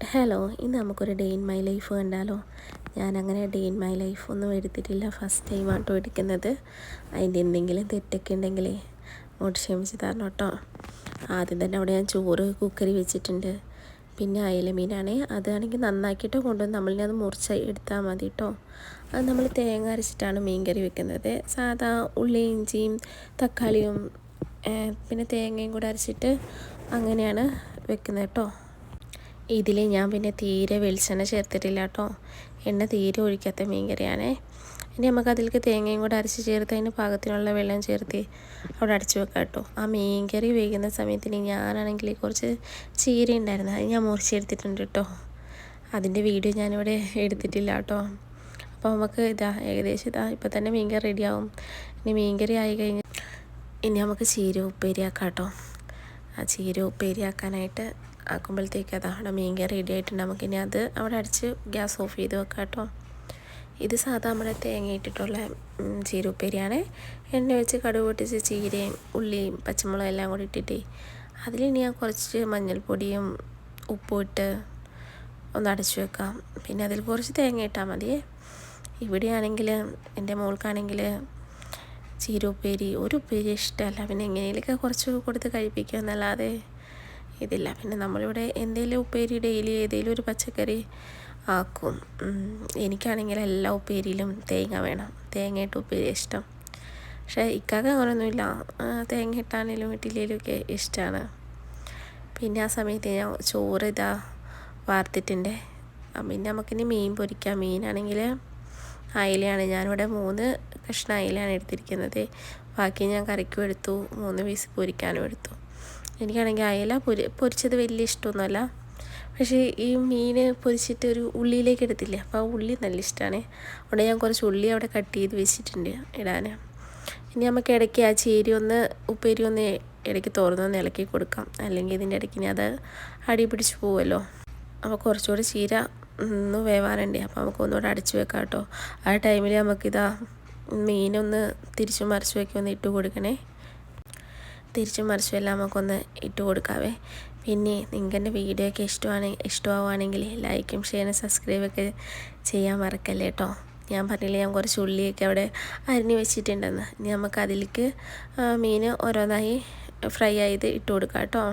Hello, ഇന്ന് നമുക്കൊരു day in my life കണ്ടാലോ? ഞാനങ്ങനെ ഡേ ഇൻ മൈ ലൈഫ് ഒന്നും എടുത്തിട്ടില്ല, ഫസ്റ്റ് ടൈമാട്ടോ എടുക്കുന്നത്. അതിൻ്റെ എന്തെങ്കിലും തെറ്റൊക്കെ ഉണ്ടെങ്കിലേ അങ്ങോട്ട് ക്ഷമിച്ച് തരണം കേട്ടോ. ആദ്യം തന്നെ അവിടെ ഞാൻ ചോറ് കുക്കറി വെച്ചിട്ടുണ്ട്. പിന്നെ അയല മീനാണേ, അതാണെങ്കിൽ നന്നാക്കിയിട്ട് കൊണ്ടുവന്ന് നമ്മളിനെ അത് മുറിച്ച് എടുത്താൽ മതി കേട്ടോ. അത് നമ്മൾ തേങ്ങ അരച്ചിട്ടാണ് മീൻ കറി വെക്കുന്നത്. സാധാ ഉള്ളിയും ഇഞ്ചിയും തക്കാളിയും പിന്നെ തേങ്ങയും കൂടെ അരച്ചിട്ട് അങ്ങനെയാണ് വെക്കുന്നത് കേട്ടോ. ഇതിൽ ഞാൻ പിന്നെ തീരെ വെളിച്ചെണ്ണ ചേർത്തിട്ടില്ല കേട്ടോ. എണ്ണ തീരെ ഒഴിക്കാത്ത മീൻ കറിയാണേ. ഇനി നമുക്ക് അതിലേക്ക് തേങ്ങയും കൂടെ അരച്ച് ചേർത്ത് അതിന് പാകത്തിനുള്ള വെള്ളം ചേർത്ത് അവിടെ അടച്ചു വെക്കാം കേട്ടോ. ആ മീൻ കറി വേകുന്ന സമയത്തിന് ഞാനാണെങ്കിൽ കുറച്ച് ചീര ഉണ്ടായിരുന്നു, അത് ഞാൻ മുറിച്ചെടുത്തിട്ടുണ്ട് കേട്ടോ. അതിൻ്റെ വീഡിയോ ഞാനിവിടെ എടുത്തിട്ടില്ല കേട്ടോ. അപ്പോൾ നമുക്ക് ഏകദേശം ഇപ്പോൾ തന്നെ മീൻ കറി റെഡിയാവും. ഇനി മീൻ കറി ആയി കഴിഞ്ഞ് ഇനി നമുക്ക് ചീര ഉപ്പേരിയാക്കാം കേട്ടോ. ആ ചീര ഉപ്പേരിയാക്കാനായിട്ട് ആക്കുമ്പോഴത്തേക്ക് അവിടെ മീൻ കറി റെഡി ആയിട്ടുണ്ട്. നമുക്കിനി അത് അവിടെ അടിച്ച് ഗ്യാസ് ഓഫ് ചെയ്ത് വെക്കാം കേട്ടോ. ഇത് സാധാ നമ്മുടെ തേങ്ങ ഇട്ടിട്ടുള്ള ചീര ഉപ്പേരിയാണ്. എണ്ണ വെച്ച് കടുക് പൊട്ടിച്ച് ചീരയും ഉള്ളിയും പച്ചമുളകും എല്ലാം കൂടി ഇട്ടിട്ട് അതിലിനി ഞാൻ കുറച്ച് മഞ്ഞൾപ്പൊടിയും ഉപ്പും ഇട്ട് ഒന്ന് അടച്ചു വെക്കാം. പിന്നെ അതിൽ കുറച്ച് തേങ്ങ ഇട്ടാൽ മതിയേ. ഇവിടെയാണെങ്കിൽ എൻ്റെ മോൾക്കാണെങ്കിൽ ചീര ഉപ്പേരി ഒരു ഉപ്പേരി ഇഷ്ടമല്ല. പിന്നെ എങ്ങനെയൊക്കെ കുറച്ച് കൊടുത്ത് കഴിപ്പിക്കുക എന്നല്ലാതെ ഇതില്ല. പിന്നെ നമ്മളിവിടെ എന്തെങ്കിലും ഉപ്പേരി ഡെയിലി ഏതെങ്കിലും ഒരു പച്ചക്കറി ആക്കും. എനിക്കാണെങ്കിൽ എല്ലാ ഉപ്പേരിയിലും തേങ്ങ വേണം, തേങ്ങയിട്ട് ഉപ്പേരി ഇഷ്ടം. പക്ഷേ ഇക്കാക്ക് അങ്ങനെയൊന്നുമില്ല, തേങ്ങ ഇട്ടാണെങ്കിലും ഇട്ടില്ലെങ്കിലും ഒക്കെ ഇഷ്ടമാണ്. പിന്നെ ആ സമയത്ത് ഞാൻ ചോറ് വാർത്തിട്ടുണ്ട്. പിന്നെ നമുക്കിനി മീൻ പൊരിക്കാം. മീനാണെങ്കിൽ അയിലയാണ്. ഞാനിവിടെ 3 കഷ്ണം അയിലയാണ് എടുത്തിരിക്കുന്നത്. ബാക്കി ഞാൻ കറിക്കും എടുത്തു, 3 പീസ് പൊരിക്കാനും എടുത്തു. എനിക്കാണെങ്കിൽ അയല പൊരിച്ചത് വലിയ ഇഷ്ടമൊന്നുമല്ല. പക്ഷേ ഈ മീൻ പൊരിച്ചിട്ട് ഒരു ഉള്ളിയിലേക്ക് എടുത്തില്ലേ, അപ്പോൾ ആ ഉള്ളി നല്ല ഇഷ്ടമാണ്. അവിടെ ഞാൻ കുറച്ച് ഉള്ളി അവിടെ കട്ട് ചെയ്ത് വെച്ചിട്ടുണ്ട് ഇടാൻ. ഇനി നമുക്ക് ഇടയ്ക്ക് ആ ചീരി ഉപ്പേരി ഇടയ്ക്ക് തുറന്നൊന്ന് ഇളക്കി കൊടുക്കാം, അല്ലെങ്കിൽ ഇതിൻ്റെ ഇടയ്ക്ക് ഇനി അത് അടി പിടിച്ച് പോവുമല്ലോ. അപ്പോൾ കുറച്ചുകൂടി ചീര ഒന്ന് വേവാനുണ്ട്. അപ്പോൾ നമുക്ക് ഒന്നുകൂടെ അടച്ചു വെക്കാം കേട്ടോ. ആ ടൈമിൽ മീനൊന്ന് തിരിച്ചു മറിച്ച് വയ്ക്കൊന്ന് ഇട്ട് കൊടുക്കണേ. തിരിച്ചും മറിച്ചും എല്ലാം നമുക്കൊന്ന് ഇട്ട് കൊടുക്കാവേ. പിന്നെ നിങ്ങൾക്ക് എൻ്റെ വീഡിയോ ഒക്കെ ഇഷ്ടമാവുകയാണെങ്കിൽ ലൈക്കും ഷെയറും സബ്സ്ക്രൈബൊക്കെ ചെയ്യാൻ മറക്കല്ലേ കേട്ടോ. ഞാൻ പറഞ്ഞില്ലേ, ഞാൻ കുറച്ച് ഉള്ളിയൊക്കെ അവിടെ അരിഞ്ഞ് വെച്ചിട്ടുണ്ടെന്ന്. ഇനി നമുക്ക് അതിലേക്ക് മീൻ ഓരോന്നായി ഫ്രൈ ചെയ്ത് ഇട്ട് കൊടുക്കാം കേട്ടോ.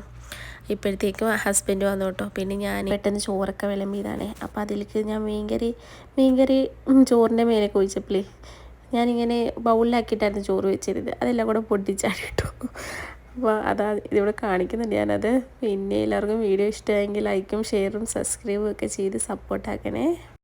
ഇപ്പോഴത്തേക്കും ഹസ്ബൻഡ് വന്നു കേട്ടോ. പിന്നെ ഞാൻ പെട്ടെന്ന് ചോറൊക്കെ വിളമ്പിയതാണ്. അപ്പോൾ അതിലേക്ക് ഞാൻ മീൻകറി ചോറിൻ്റെ മേലേക്ക് ഒഴിച്ചപ്പോഴേ ഞാനിങ്ങനെ ബൗളിലാക്കിയിട്ടായിരുന്നു ചോറ് വെച്ചിരുന്നത്. അതെല്ലാം കൂടെ പൊട്ടിച്ചാടിട്ടു. അപ്പോൾ ഇതിവിടെ കാണിക്കുന്നുണ്ട് ഞാനത്. പിന്നെ എല്ലാവർക്കും വീഡിയോ ഇഷ്ടമായെങ്കിൽ ലൈക്കും ഷെയറും സബ്സ്ക്രൈബും ഒക്കെ ചെയ്ത് സപ്പോർട്ടാക്കണേ.